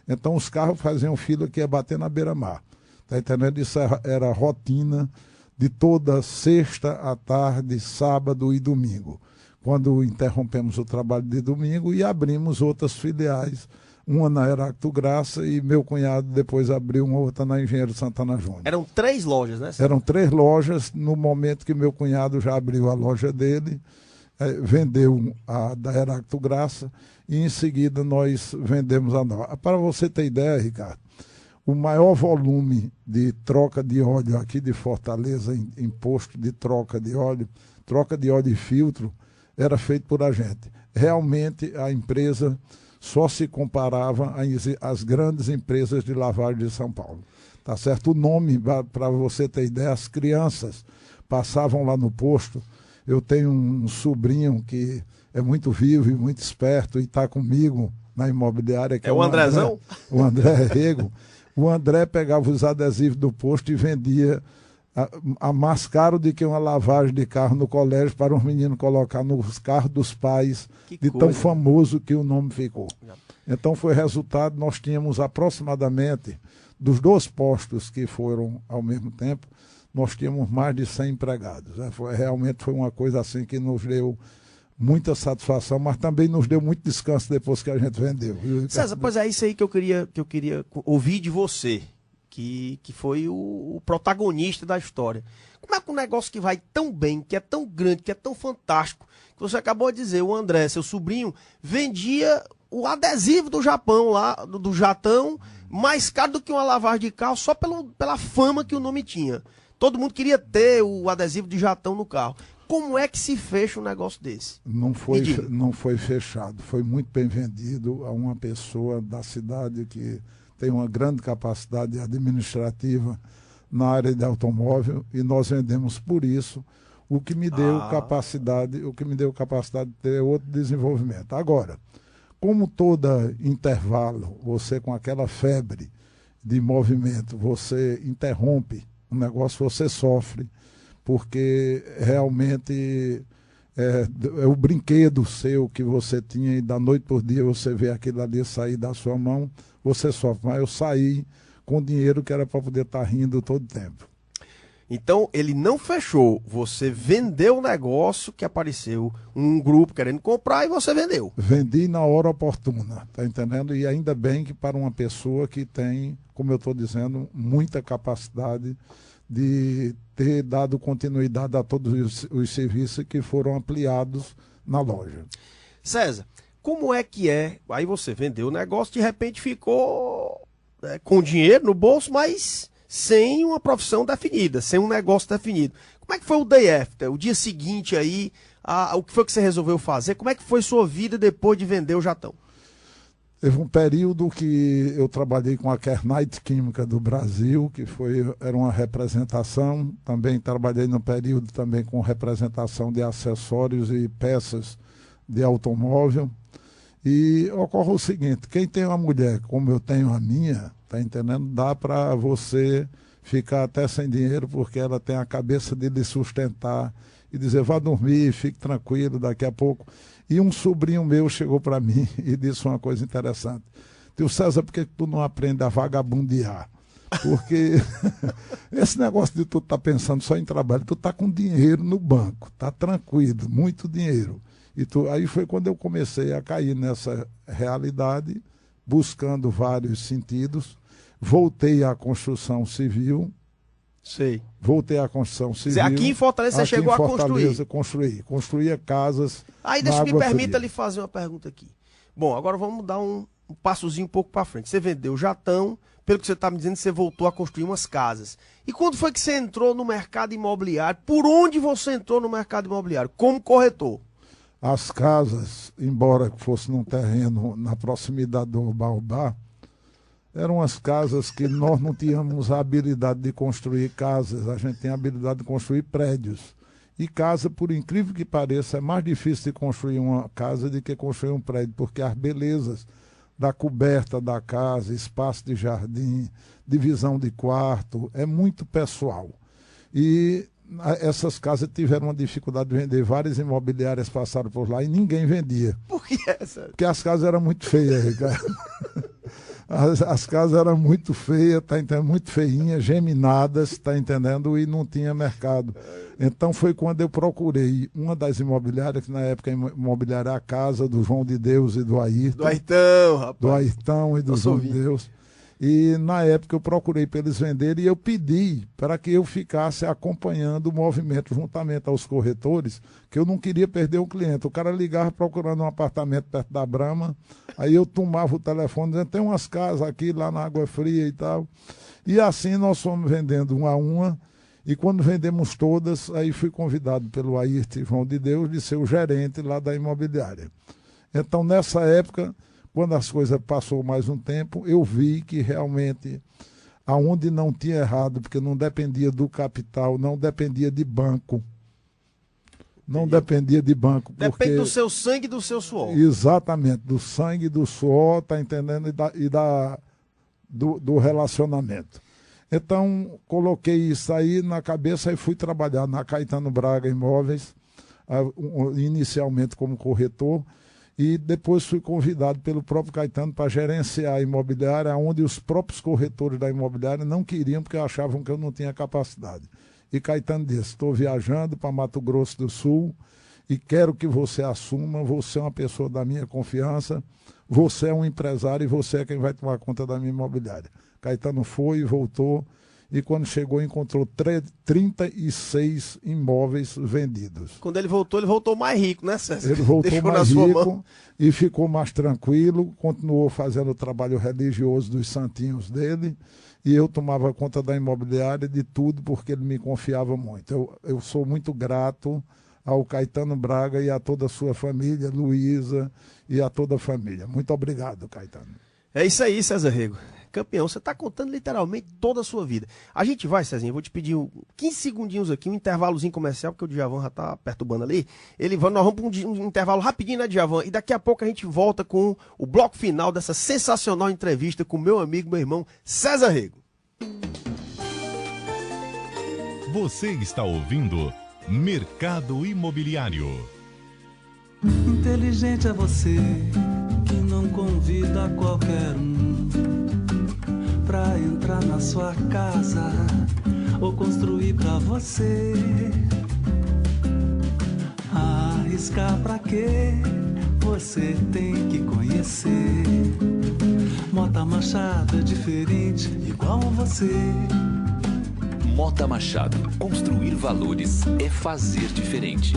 Então os carros faziam fila que ia bater na beira-mar. Está entendendo? Isso era a rotina de toda sexta à tarde, sábado e domingo. Quando interrompemos o trabalho de domingo e abrimos outras filiais, uma na Heracto Graça e meu cunhado depois abriu uma outra na Engenheiro Santana Júnior. Eram 3 lojas, né? Eram 3 lojas. No momento que meu cunhado já abriu a loja dele, vendeu a da Heracto Graça e em seguida nós vendemos a nova. Para você ter ideia, Ricardo, o maior volume de troca de óleo aqui de Fortaleza, em posto de troca de óleo e filtro, era feito por a gente. Realmente a empresa só se comparava às grandes empresas de lavagem de São Paulo. Tá certo? O nome, para você ter ideia, as crianças passavam lá no posto. Eu tenho um sobrinho que é muito vivo e muito esperto e está comigo na imobiliária. Que é o Andrezão? O André Rego. O André pegava os adesivos do posto e vendia a mais caro do que uma lavagem de carro no colégio para os meninos colocar nos carros dos pais, de tão famoso que o nome ficou. Então foi resultado, nós tínhamos aproximadamente, dos 2 postos que foram ao mesmo tempo, nós tínhamos mais de 100 empregados. Realmente foi uma coisa assim que nos deu muita satisfação, mas também nos deu muito descanso depois que a gente vendeu. César, pois é isso aí que eu queria ouvir de você, que foi o protagonista da história. Como é que um negócio que vai tão bem, que é tão grande, que é tão fantástico, que você acabou de dizer, o André, seu sobrinho, vendia o adesivo do Japão lá, do Jatão, mais caro do que uma lavagem de carro, só pela fama que o nome tinha. todo mundo queria ter o adesivo de Jatão no carro. Como é que se fecha um negócio desse? Não foi fechado, foi muito bem vendido a uma pessoa da cidade que tem uma grande capacidade administrativa na área de automóvel, e nós vendemos por isso, o que me deu capacidade de ter outro desenvolvimento. Agora, como todo intervalo, você com aquela febre de movimento, você interrompe o negócio, você sofre, porque realmente é o brinquedo seu que você tinha, e da noite por dia você vê aquilo ali sair da sua mão, você sofre. Mas eu saí com dinheiro que era para poder estar rindo todo tempo. Então, ele não fechou, você vendeu o negócio, que apareceu um grupo querendo comprar e você vendeu. Vendi na hora oportuna, tá entendendo? E ainda bem que para uma pessoa que tem, como eu estou dizendo, muita capacidade de ter dado continuidade a todos os serviços que foram ampliados na loja. César, como é que é? Aí você vendeu o negócio, de repente ficou com dinheiro no bolso, mas sem uma profissão definida, sem um negócio definido. Como é que foi o day after, o dia seguinte aí, o que foi que você resolveu fazer? Como é que foi sua vida depois de vender o Jatão? Teve um período que eu trabalhei com a Kernite Química do Brasil, que era uma representação. Também trabalhei no período também com representação de acessórios e peças de automóvel. E ocorre o seguinte, quem tem uma mulher como eu tenho a minha, tá entendendo? Dá para você ficar até sem dinheiro, porque ela tem a cabeça de lhe sustentar e dizer, vá dormir, fique tranquilo, daqui a pouco. E um sobrinho meu chegou para mim e disse uma coisa interessante. Tio César, por que tu não aprende a vagabundear? Porque esse negócio de tu tá pensando só em trabalho, tu tá com dinheiro no banco, tá tranquilo, muito dinheiro. Aí foi quando eu comecei a cair nessa realidade, buscando vários sentidos. Voltei à construção civil. Sei. Voltei à construção civil. Aqui em Fortaleza você chegou a construir? Construía casas. Aí deixa me permita lhe fazer uma pergunta aqui. Bom, agora vamos dar um passozinho um pouco para frente. Você vendeu o Jatão, pelo que você está me dizendo, você voltou a construir umas casas. E quando foi que você entrou no mercado imobiliário? Por onde você entrou no mercado imobiliário? Como corretor? As casas, embora fosse num terreno na proximidade do Baobá, eram as casas que nós não tínhamos a habilidade de construir casas, a gente tem a habilidade de construir prédios. E casa, por incrível que pareça, é mais difícil de construir uma casa do que construir um prédio, porque as belezas da coberta da casa, espaço de jardim, divisão de quarto, é muito pessoal. E essas casas tiveram uma dificuldade de vender, várias imobiliárias passaram por lá e ninguém vendia. Por que essa? Porque as casas eram muito feias, Ricardo. As casas eram muito feias, tá entendendo? Muito feinhas, geminadas, tá entendendo? E não tinha mercado. Então foi quando eu procurei uma das imobiliárias, que na época a imobiliária era a casa do João de Deus e do Ayrton. Do Ayrton, rapaz. Do Ayrton e do João de Deus. E na época eu procurei para eles venderem e eu pedi para que eu ficasse acompanhando o movimento juntamente aos corretores, que eu não queria perder o cliente. O cara ligava procurando um apartamento perto da Brahma, aí eu tomava o telefone dizendo, tem umas casas aqui lá na Água Fria e tal. E assim nós fomos vendendo uma a uma, e quando vendemos todas, aí fui convidado pelo Ayrton e João de Deus de ser o gerente lá da imobiliária. Então nessa época, quando as coisas passou mais um tempo, eu vi que realmente, aonde não tinha errado, porque não dependia do capital, não dependia de banco. Não dependia de banco. Depende do seu sangue e do seu suor. Exatamente, do sangue, do suor, tá entendendo? Do relacionamento. Então, coloquei isso aí na cabeça e fui trabalhar na Caetano Braga Imóveis, inicialmente como corretor, e depois fui convidado pelo próprio Caetano para gerenciar a imobiliária, onde os próprios corretores da imobiliária não queriam, porque achavam que eu não tinha capacidade. E Caetano disse, estou viajando para Mato Grosso do Sul e quero que você assuma, você é uma pessoa da minha confiança, você é um empresário e você é quem vai tomar conta da minha imobiliária. Caetano foi e voltou, e quando chegou encontrou 36 imóveis vendidos. Quando ele voltou mais rico, né, César? Ele voltou Deixou mais na sua rico mão. e ficou mais tranquilo, continuou fazendo o trabalho religioso dos santinhos dele, e eu tomava conta da imobiliária, de tudo, porque ele me confiava muito. Eu sou muito grato ao Caetano Braga e a toda a sua família, Luísa e a toda a família. Muito obrigado, Caetano. É isso aí, César Rego. Campeão, você está contando literalmente toda a sua vida. A gente vai, Cezinha, eu vou te pedir 15 segundinhos aqui, um intervalozinho comercial, porque o Djavan já está perturbando ali. Nós vamos para um intervalo rapidinho, né, Djavan? E daqui a pouco a gente volta com o bloco final dessa sensacional entrevista com meu amigo, meu irmão, César Rego. Você está ouvindo Mercado Imobiliário. Inteligente é você que não convida qualquer um pra entrar na sua casa ou construir pra você. Arriscar pra quê? Você tem que conhecer. Mota Machado é diferente, igual a você. Mota Machado. Construir valores é fazer diferente.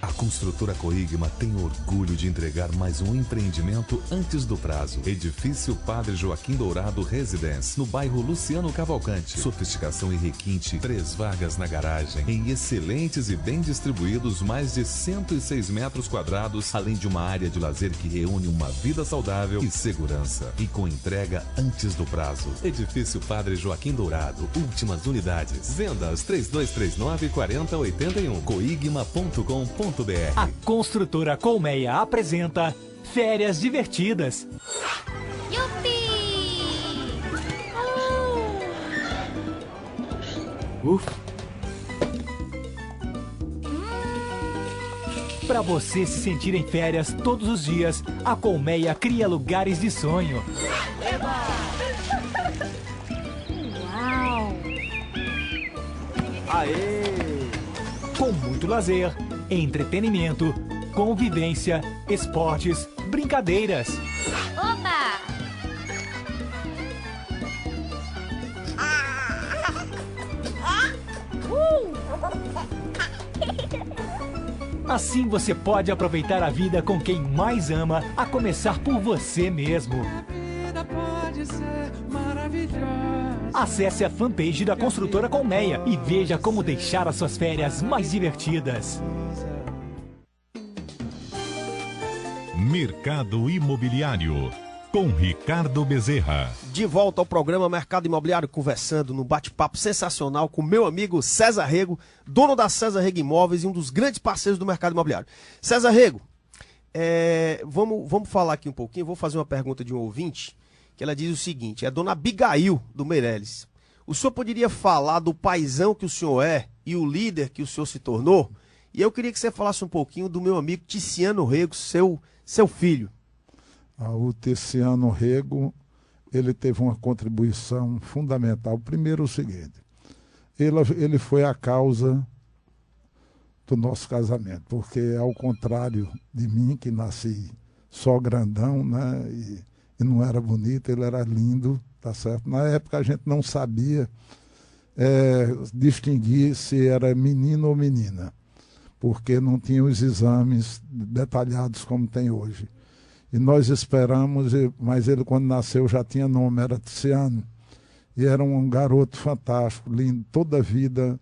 A construtora Coigma tem orgulho de entregar mais um empreendimento antes do prazo. Edifício Padre Joaquim Dourado Residence, no bairro Luciano Cavalcante. Sofisticação e requinte, 3 vagas na garagem, em excelentes e bem distribuídos mais de 106 metros quadrados, além de uma área de lazer que reúne uma vida saudável e segurança. E com entrega antes do prazo. Edifício Padre Joaquim Dourado, últimas unidades. Vendas 3239-4081. coigma.com.br. A construtora Colmeia apresenta Férias Divertidas. Para você se sentir em férias todos os dias, a Colmeia cria lugares de sonho. Uau! Aê! Com muito lazer, entretenimento, convivência, esportes, brincadeiras. Oba! Assim você pode aproveitar a vida com quem mais ama, a começar por você mesmo. Acesse a fanpage da construtora Colmeia e veja como deixar as suas férias mais divertidas. Mercado Imobiliário, com Ricardo Bezerra. De volta ao programa Mercado Imobiliário, conversando no bate-papo sensacional com meu amigo César Rego, dono da César Rego Imóveis e um dos grandes parceiros do mercado imobiliário. César Rego, vamos falar aqui um pouquinho, eu vou fazer uma pergunta de um ouvinte, que ela diz o seguinte, é a dona Abigail do Meireles. O senhor poderia falar do paizão que o senhor é e o líder que o senhor se tornou? E eu queria que você falasse um pouquinho do meu amigo Ticiano Rego, seu filho. O Ticiano Rego, ele teve uma contribuição fundamental. Primeiro o seguinte, ele foi a causa do nosso casamento, porque ao contrário de mim, que nasci só grandão, né, e não era bonito, ele era lindo, tá certo? Na época a gente não sabia distinguir se era menino ou menina, porque não tinha os exames detalhados como tem hoje. E nós esperamos, mas ele quando nasceu já tinha nome, era Ticiano. E era um garoto fantástico, lindo, toda a vida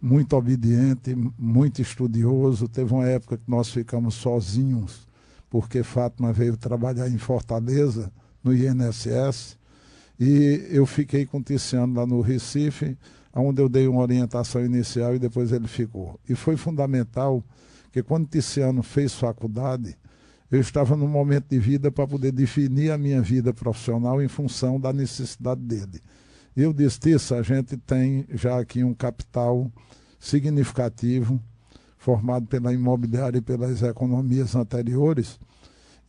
muito obediente, muito estudioso. Teve uma época que nós ficamos sozinhos, porque Fátima veio trabalhar em Fortaleza, no INSS, e eu fiquei com o Ticiano lá no Recife, onde eu dei uma orientação inicial e depois ele ficou. E foi fundamental, que quando Ticiano fez faculdade, eu estava num momento de vida para poder definir a minha vida profissional em função da necessidade dele. E eu disse, Tissa, a gente tem já aqui um capital significativo, formado pela imobiliária e pelas economias anteriores,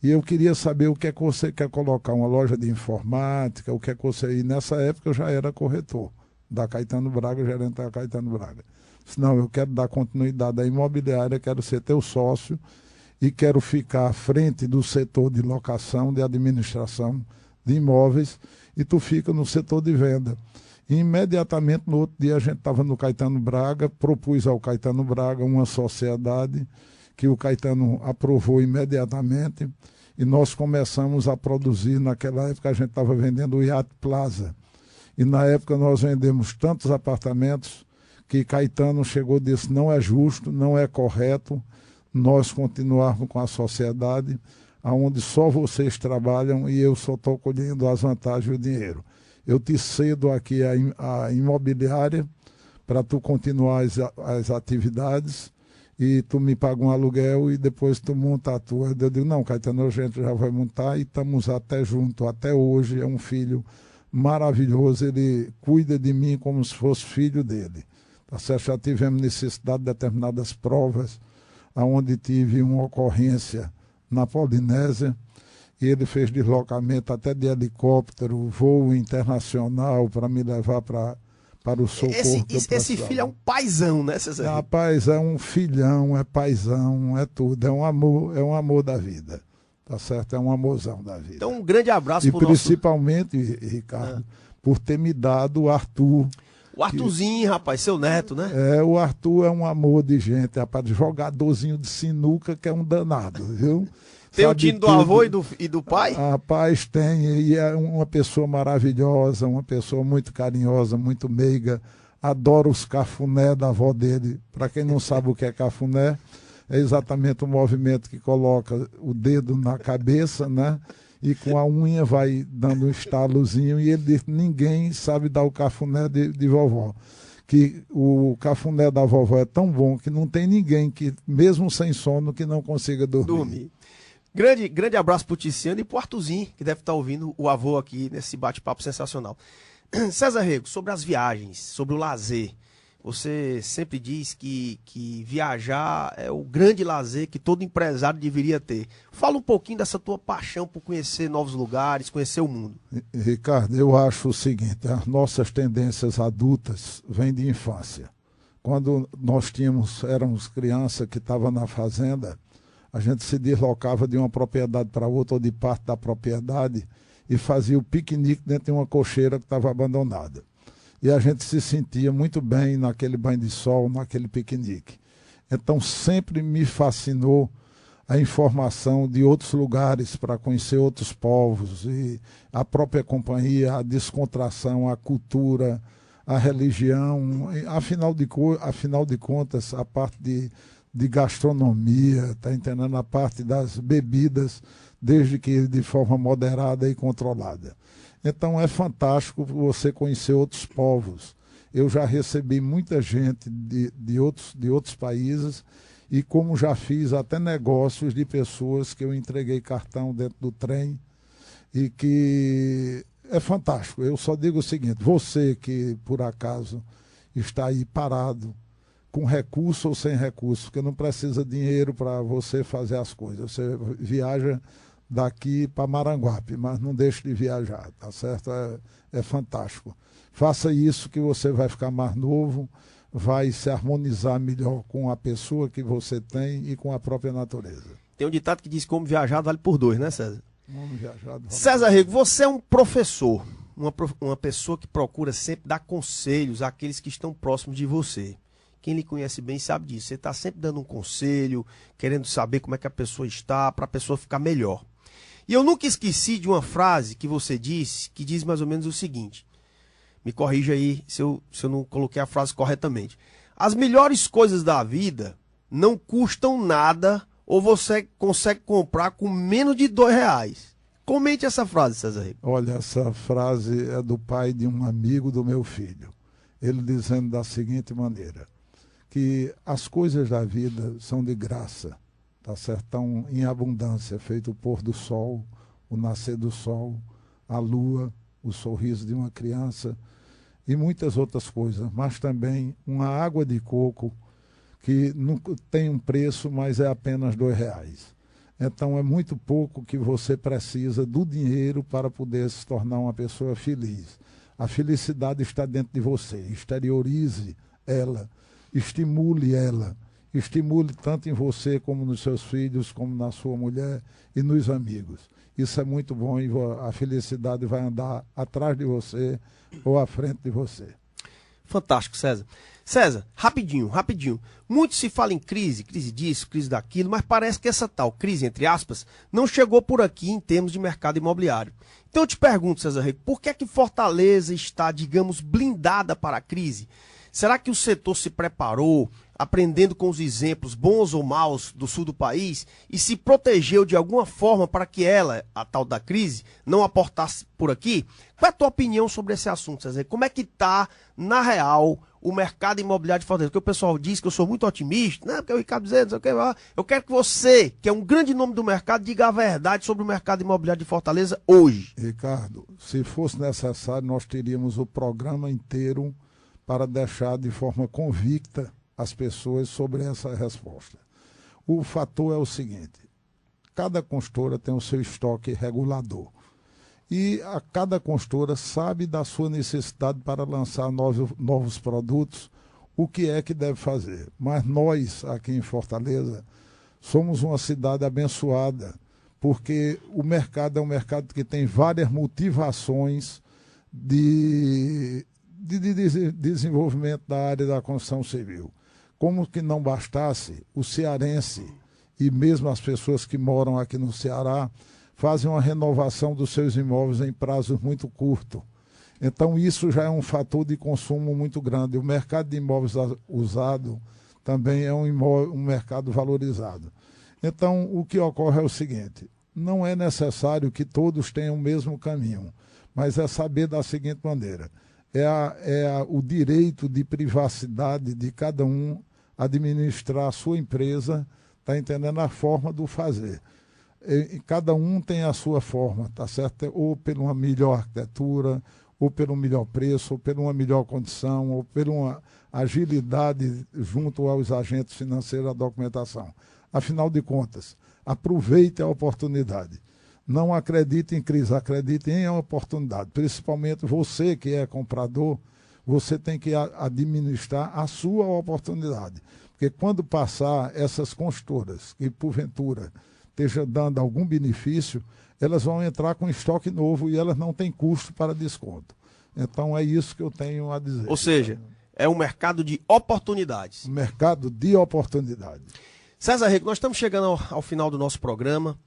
e eu queria saber o que é que você quer colocar, uma loja de informática, o que é que você... E nessa época eu já era corretor da Caetano Braga, gerente da Caetano Braga. Disse, não, eu quero dar continuidade à imobiliária, quero ser teu sócio, e quero ficar à frente do setor de locação, de administração de imóveis, e tu fica no setor de venda. E imediatamente, no outro dia, a gente estava no Caetano Braga, propus ao Caetano Braga uma sociedade que o Caetano aprovou imediatamente, e nós começamos a produzir. Naquela época a gente estava vendendo o Yacht Plaza, e na época nós vendemos tantos apartamentos que Caetano chegou e disse: não é justo, não é correto nós continuarmos com a sociedade onde só vocês trabalham e eu só estou colhendo as vantagens e o dinheiro. Eu te cedo aqui a imobiliária para tu continuar as atividades e tu me paga um aluguel e depois tu monta a tua. Eu digo: não, Caetano, a gente já vai montar, e estamos até junto, até hoje. É um filho maravilhoso, ele cuida de mim como se fosse filho dele. Tá certo? Já tivemos necessidade de determinadas provas, onde tive uma ocorrência na Polinésia, e ele fez deslocamento até de helicóptero, voo internacional para me levar para o socorro. Esse filho é um paizão, né, César? Rapaz, é um filhão, é paizão, é tudo, é um amor da vida, tá certo? É um amorzão da vida. Então um grande abraço para principalmente, Ricardo, por ter me dado o Arthur. O Arthurzinho, rapaz, seu neto, né? O Arthur é um amor de gente, rapaz, jogadorzinho de sinuca que é um danado, viu? Tem o time do avô e do pai? Rapaz, tem, e é uma pessoa maravilhosa, uma pessoa muito carinhosa, muito meiga, adora os cafuné da avó dele. Para quem não sabe o que é cafuné, é exatamente o movimento que coloca o dedo na cabeça, né? E com a unha vai dando um estalozinho, e ele diz que ninguém sabe dar o cafuné de vovó. Que o cafuné da vovó é tão bom que não tem ninguém, que mesmo sem sono, que não consiga dormir. Grande abraço pro Tiziano e pro Arthurzinho, que deve estar ouvindo o avô aqui nesse bate-papo sensacional. César Rego, sobre as viagens, sobre o lazer. Você sempre diz que viajar é o grande lazer que todo empresário deveria ter. Fala um pouquinho dessa tua paixão por conhecer novos lugares, conhecer o mundo. Ricardo, eu acho o seguinte: as nossas tendências adultas vêm de infância. Quando nós éramos crianças que estavam na fazenda, a gente se deslocava de uma propriedade para outra, ou de parte da propriedade, e fazia o piquenique dentro de uma cocheira que estava abandonada. E a gente se sentia muito bem naquele banho de sol, naquele piquenique. Então sempre me fascinou a informação de outros lugares para conhecer outros povos, e a própria companhia, a descontração, a cultura, a religião, afinal de contas, a parte de gastronomia, tá entendendo? A parte das bebidas, desde que de forma moderada e controlada. Então é fantástico você conhecer outros povos. Eu já recebi muita gente de outros países, e como já fiz até negócios de pessoas que eu entreguei cartão dentro do trem, e que é fantástico. Eu só digo o seguinte: você que por acaso está aí parado, com recurso ou sem recurso, porque não precisa dinheiro para você fazer as coisas. Você viaja daqui para Maranguape, mas não deixe de viajar, tá certo? É fantástico. Faça isso que você vai ficar mais novo, vai se harmonizar melhor com a pessoa que você tem e com a própria natureza. Tem um ditado que diz que homem viajado vale por dois, né, César? Homem viajado vale. César Rego, você é um professor, uma pessoa que procura sempre dar conselhos àqueles que estão próximos de você. Quem lhe conhece bem sabe disso. Você está sempre dando um conselho, querendo saber como é que a pessoa está, para a pessoa ficar melhor. E eu nunca esqueci de uma frase que você disse, que diz mais ou menos o seguinte. Me corrija aí se eu não coloquei a frase corretamente. As melhores coisas da vida não custam nada, ou você consegue comprar com menos de R$2. Comente essa frase, César Rego. Olha, essa frase é do pai de um amigo do meu filho. Ele dizendo da seguinte maneira: que as coisas da vida são de graça, tá certo? Estão em abundância, feito o pôr do sol, o nascer do sol, a lua, o sorriso de uma criança e muitas outras coisas, mas também uma água de coco que não tem um preço, mas é apenas R$2. Então é muito pouco que você precisa do dinheiro para poder se tornar uma pessoa feliz. A felicidade está dentro de você. Exteriorize ela, estimule ela, estimule tanto em você como nos seus filhos, como na sua mulher e nos amigos. Isso é muito bom e a felicidade vai andar atrás de você ou à frente de você. Fantástico, César. César, rapidinho. Muito se fala em crise disso, crise daquilo, mas parece que essa tal crise, entre aspas, não chegou por aqui em termos de mercado imobiliário. Então eu te pergunto, César Rego, por que é que Fortaleza está, digamos, blindada para a crise? Será que o setor se preparou, aprendendo com os exemplos bons ou maus do sul do país, e se protegeu de alguma forma para que ela, a tal da crise, não aportasse por aqui? Qual é a tua opinião sobre esse assunto, César? Como é que está, na real, o mercado imobiliário de Fortaleza? Porque o pessoal diz que eu sou muito otimista, né? Porque o Ricardo dizendo, não sei o que, eu quero que você, que é um grande nome do mercado, diga a verdade sobre o mercado imobiliário de Fortaleza hoje. Ricardo, se fosse necessário, nós teríamos o programa inteiro para deixar de forma convicta as pessoas sobre essa resposta. O fator é o seguinte: cada consultora tem o seu estoque regulador e a cada consultora sabe da sua necessidade para lançar novos produtos, o que é que deve fazer. Mas nós, aqui em Fortaleza, somos uma cidade abençoada, porque o mercado é um mercado que tem várias motivações de desenvolvimento da área da construção civil. Como que não bastasse, o cearense e mesmo as pessoas que moram aqui no Ceará fazem uma renovação dos seus imóveis em prazos muito curtos. Então isso já é um fator de consumo muito grande. O mercado de imóveis usado também é um mercado valorizado. Então o que ocorre é o seguinte: não é necessário que todos tenham o mesmo caminho, mas é saber da seguinte maneira: o direito de privacidade de cada um administrar a sua empresa, está entendendo a forma do fazer. Cada um tem a sua forma, tá certo? Ou por uma melhor arquitetura, ou pelo melhor preço, ou por uma melhor condição, ou por uma agilidade junto aos agentes financeiros, a documentação. Afinal de contas, aproveite a oportunidade. Não acredite em crise, acredite em oportunidade. Principalmente você que é comprador, você tem que administrar a sua oportunidade. Porque quando passar essas consultoras, que porventura esteja dando algum benefício, elas vão entrar com estoque novo e elas não têm custo para desconto. Então é isso que eu tenho a dizer. Ou seja, é um mercado de oportunidades. Mercado de oportunidades. César Rego, nós estamos chegando ao final do nosso programa.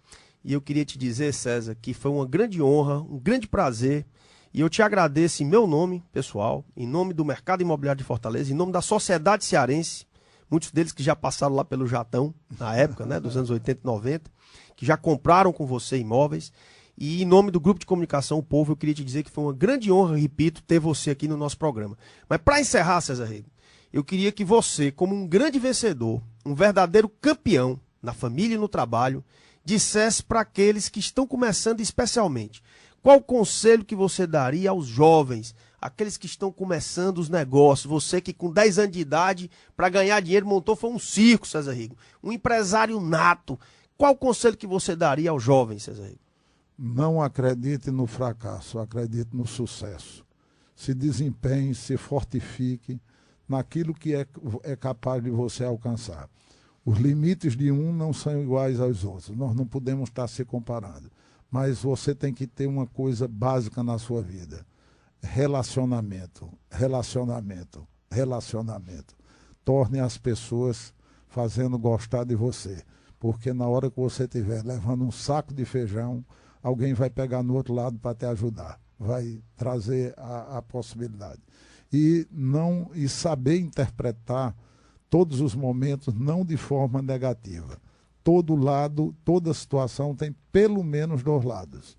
E eu queria te dizer, César, que foi uma grande honra, um grande prazer. E eu te agradeço em meu nome, pessoal, em nome do Mercado Imobiliário de Fortaleza, em nome da sociedade cearense, muitos deles que já passaram lá pelo Jatão, na época, né, dos anos 80 e 90, que já compraram com você imóveis. E em nome do Grupo de Comunicação O Povo, eu queria te dizer que foi uma grande honra, repito, ter você aqui no nosso programa. Mas para encerrar, César Rego, eu queria que você, como um grande vencedor, um verdadeiro campeão na família e no trabalho, dissesse para aqueles que estão começando especialmente, qual o conselho que você daria aos jovens, aqueles que estão começando os negócios, você que com 10 anos de idade, para ganhar dinheiro, montou foi um circo, César Rego, um empresário nato. Qual o conselho que você daria aos jovens, César Rego? Não acredite no fracasso, acredite no sucesso. Se desempenhe, se fortifique naquilo que é capaz de você alcançar. Os limites de um não são iguais aos outros. Nós não podemos estar se comparando. Mas você tem que ter uma coisa básica na sua vida. Relacionamento. Torne as pessoas fazendo gostar de você. Porque na hora que você estiver levando um saco de feijão, alguém vai pegar no outro lado para te ajudar. Vai trazer a possibilidade. E saber interpretar todos os momentos, não de forma negativa. Todo lado, toda situação tem pelo menos 2 lados.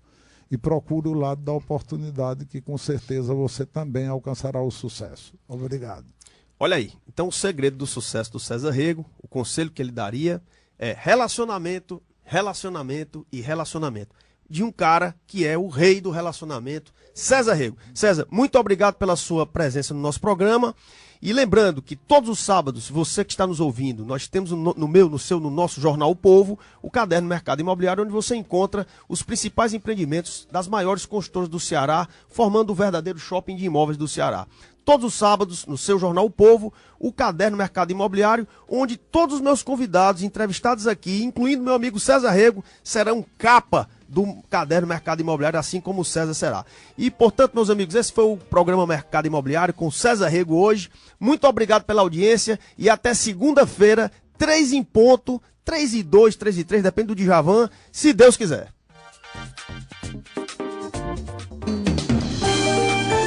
E procure o lado da oportunidade, que com certeza você também alcançará o sucesso. Obrigado. Olha aí, então o segredo do sucesso do César Rego, o conselho que ele daria é relacionamento. de um cara que é o rei do relacionamento, César Rego. César, muito obrigado pela sua presença no nosso programa. E lembrando que todos os sábados, você que está nos ouvindo, nós temos no nosso jornal O Povo, o Caderno Mercado Imobiliário, onde você encontra os principais empreendimentos das maiores construtoras do Ceará, formando o verdadeiro shopping de imóveis do Ceará. Todos os sábados, no seu jornal O Povo, o Caderno Mercado Imobiliário, onde todos os meus convidados, entrevistados aqui, incluindo meu amigo César Rego, serão capa do Caderno Mercado Imobiliário, assim como o César será. E, portanto, meus amigos, esse foi o programa Mercado Imobiliário com César Rego hoje. Muito obrigado pela audiência e até segunda-feira, 3 em ponto, 3:02, 3:03, depende do Djavan, se Deus quiser.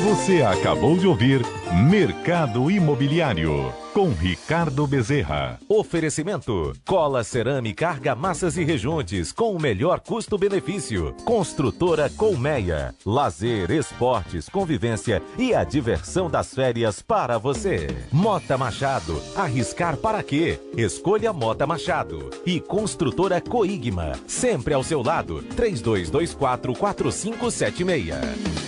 Você acabou de ouvir Mercado Imobiliário com Ricardo Bezerra. Oferecimento: Cola Cerâmica Argamassas e Rejuntes com o melhor custo-benefício. Construtora Colmeia. Lazer, esportes, convivência e a diversão das férias para você. Mota Machado. Arriscar para quê? Escolha Mota Machado. E Construtora Coigma. Sempre ao seu lado. 3224-4576.